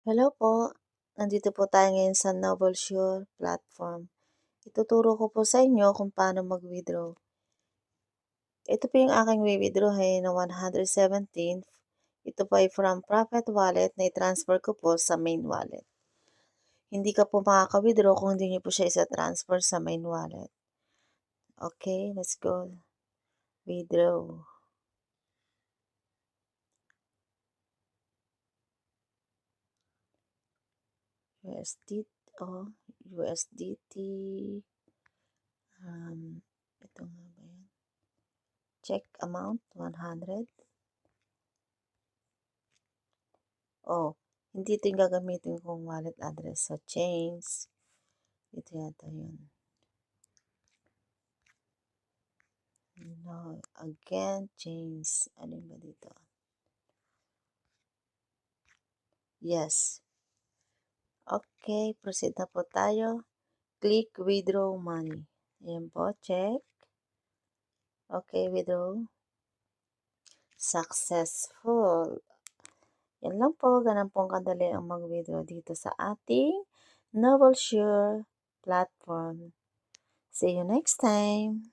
Hello po, nandito po tayo ngayon sa NobleSure platform. Ituturo ko po sa inyo kung paano mag-withdraw. Ito po yung aking withdrawin na 117. Ito po ay from Profit Wallet na i-transfer ko po sa main wallet. Hindi ka po makaka-withdraw kung hindi niyo po siya isa-transfer sa main wallet. Okay, let's go. Withdraw. USDT, USDT. Ito nga ba yan? Check amount, 100. Oh, hindi ito yung gagamitin kong wallet address. So, change. Ito yata yun. No, again, change. Ano ba dito? Yes. Okay, proceed na po tayo. Click withdraw money. Ayan po, check. Okay, withdraw. Successful. Yan lang po, ganun pong kadali ang mag-withdraw dito sa ating NobleSure platform. See you next time.